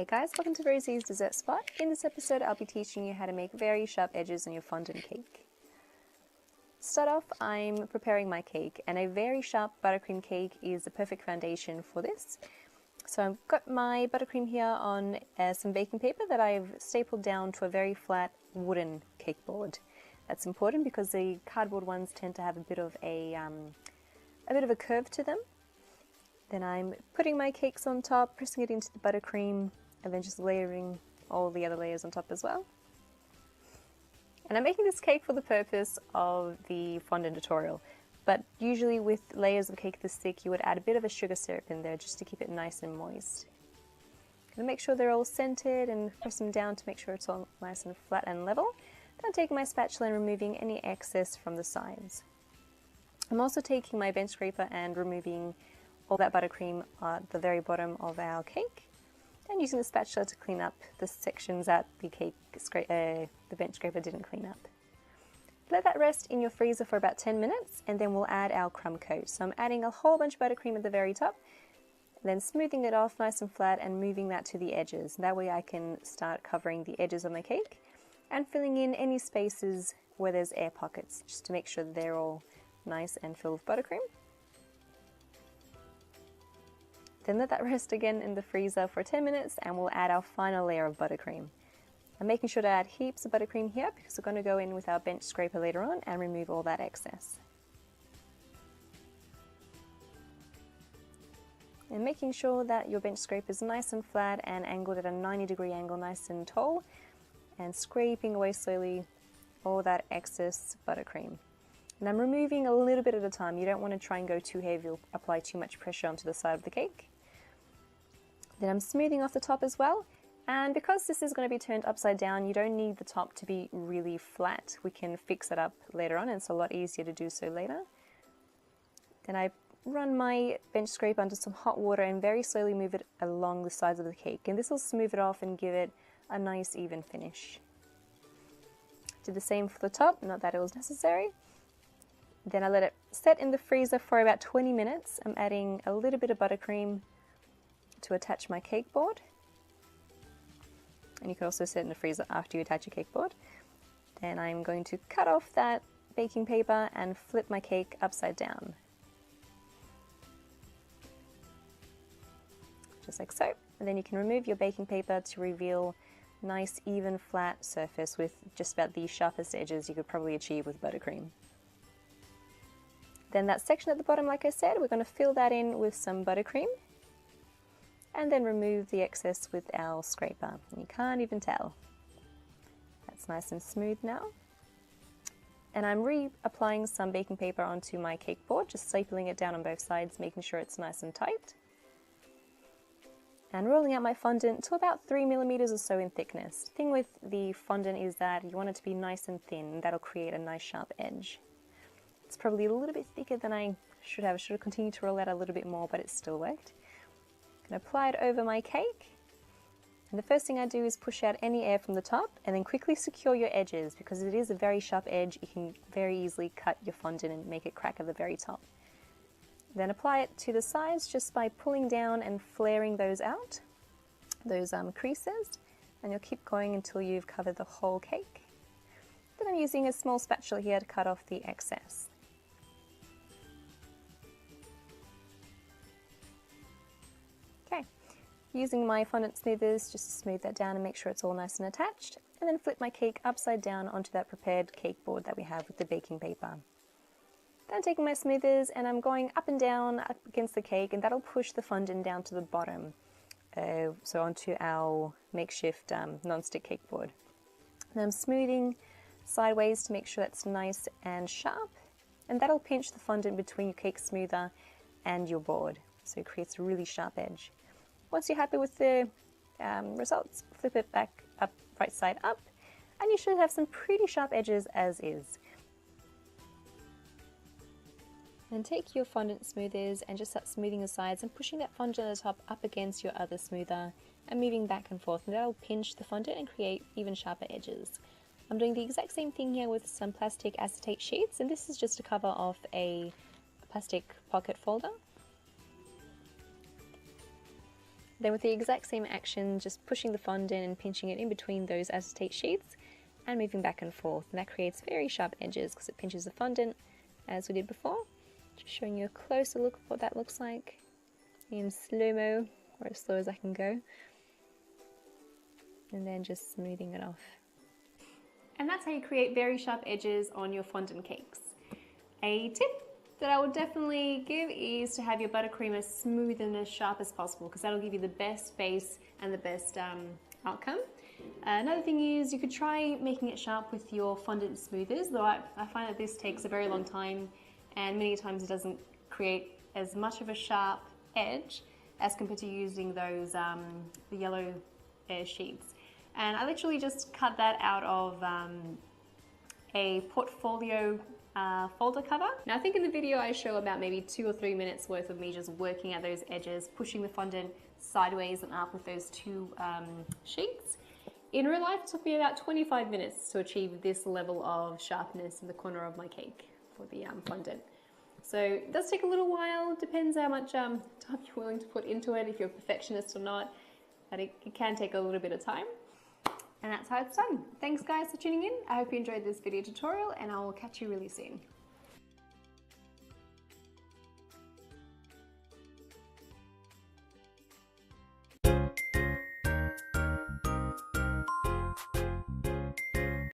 Hey guys, welcome to Rosie's Dessert Spot. In this episode I'll be teaching you how to make very sharp edges on your fondant cake. To start off, I'm preparing my cake, and a very sharp buttercream cake is the perfect foundation for this. So I've got my buttercream here on some baking paper that I've stapled down to a very flat wooden cake board. That's important because the cardboard ones tend to have a bit of a curve to them. Then I'm putting my cakes on top, pressing it into the buttercream, and then just layering all the other layers on top as well. And I'm making this cake for the purpose of the fondant tutorial, but usually with layers of cake this thick you would add a bit of a sugar syrup in there just to keep it nice and moist. Gonna make sure they're all centered and press them down to make sure it's all nice and flat and level. Then I'm taking my spatula and removing any excess from the sides. I'm also taking my bench scraper and removing all that buttercream at the very bottom of our cake, and using the spatula to clean up the sections that the bench scraper didn't clean up. Let that rest in your freezer for about 10 minutes, and then we'll add our crumb coat. So I'm adding a whole bunch of buttercream at the very top, then smoothing it off nice and flat and moving that to the edges. That way I can start covering the edges of my cake and filling in any spaces where there's air pockets, just to make sure that they're all nice and filled with buttercream. Then let that rest again in the freezer for 10 minutes and we'll add our final layer of buttercream. I'm making sure to add heaps of buttercream here because we're going to go in with our bench scraper later on and remove all that excess. And making sure that your bench scraper is nice and flat and angled at a 90-degree angle, nice and tall, and scraping away slowly all that excess buttercream. And I'm removing a little bit at a time. You don't want to try and go too heavy or apply too much pressure onto the side of the cake. Then I'm smoothing off the top as well, and because this is going to be turned upside down, you don't need the top to be really flat. We can fix it up later on, and it's a lot easier to do so later. Then I run my bench scraper under some hot water and very slowly move it along the sides of the cake, and this will smooth it off and give it a nice even finish. Did the same for the top, not that it was necessary. Then I let it set in the freezer for about 20 minutes. I'm adding a little bit of buttercream to attach my cake board. And you can also set it in the freezer after you attach your cake board. Then I'm going to cut off that baking paper and flip my cake upside down. Just like so. And then you can remove your baking paper to reveal a nice even flat surface with just about the sharpest edges you could probably achieve with buttercream. Then that section at the bottom, like I said, we're going to fill that in with some buttercream and then remove the excess with our scraper. And you can't even tell. That's nice and smooth now. And I'm reapplying some baking paper onto my cake board, just stapling it down on both sides, making sure it's nice and tight. And rolling out my fondant to about 3 millimeters or so in thickness. The thing with the fondant is that you want it to be nice and thin, and that'll create a nice sharp edge. It's probably a little bit thicker than I should have. I should have continued to roll out a little bit more, but it still worked. I'm going to apply it over my cake. And the first thing I do is push out any air from the top and then quickly secure your edges, because it is a very sharp edge. You can very easily cut your fondant and make it crack at the very top. Then apply it to the sides just by pulling down and flaring those out, those creases, and you'll keep going until you've covered the whole cake. Then I'm using a small spatula here to cut off the excess. Okay, using my fondant smoothers just to smooth that down and make sure it's all nice and attached, and then flip my cake upside down onto that prepared cake board that we have with the baking paper. Then I'm taking my smoothers and I'm going up and down up against the cake, and that'll push the fondant down to the bottom, so onto our makeshift non-stick cake board. And I'm smoothing sideways to make sure that's nice and sharp, and that'll pinch the fondant between your cake smoother and your board, so it creates a really sharp edge. Once you're happy with the results, flip it back up, right side up, and you should have some pretty sharp edges as is. Then take your fondant smoothers and just start smoothing the sides and pushing that fondant at the top up against your other smoother and moving back and forth, and that'll pinch the fondant and create even sharper edges. I'm doing the exact same thing here with some plastic acetate sheets, and this is just to cover off a plastic pocket folder. Then with the exact same action, just pushing the fondant and pinching it in between those acetate sheets and moving back and forth. And that creates very sharp edges because it pinches the fondant as we did before. Just showing you a closer look of what that looks like in slow-mo, or as slow as I can go. And then just smoothing it off. And that's how you create very sharp edges on your fondant cakes. A tip that I would definitely give is to have your buttercream as smooth and as sharp as possible, because that'll give you the best base and the best outcome. Another thing is you could try making it sharp with your fondant smoothers, though I find that this takes a very long time and many times it doesn't create as much of a sharp edge as compared to using those the yellow sheets. And I literally just cut that out of a portfolio folder cover. Now I think in the video I show about maybe 2 or 3 minutes worth of me just working at those edges, pushing the fondant sideways and up with those two sheets. In real life it took me about 25 minutes to achieve this level of sharpness in the corner of my cake for the fondant. So it does take a little while, depends how much time you're willing to put into it, if you're a perfectionist or not, but it can take a little bit of time. And that's how it's done. Thanks guys for tuning in. I hope you enjoyed this video tutorial and I will catch you really soon.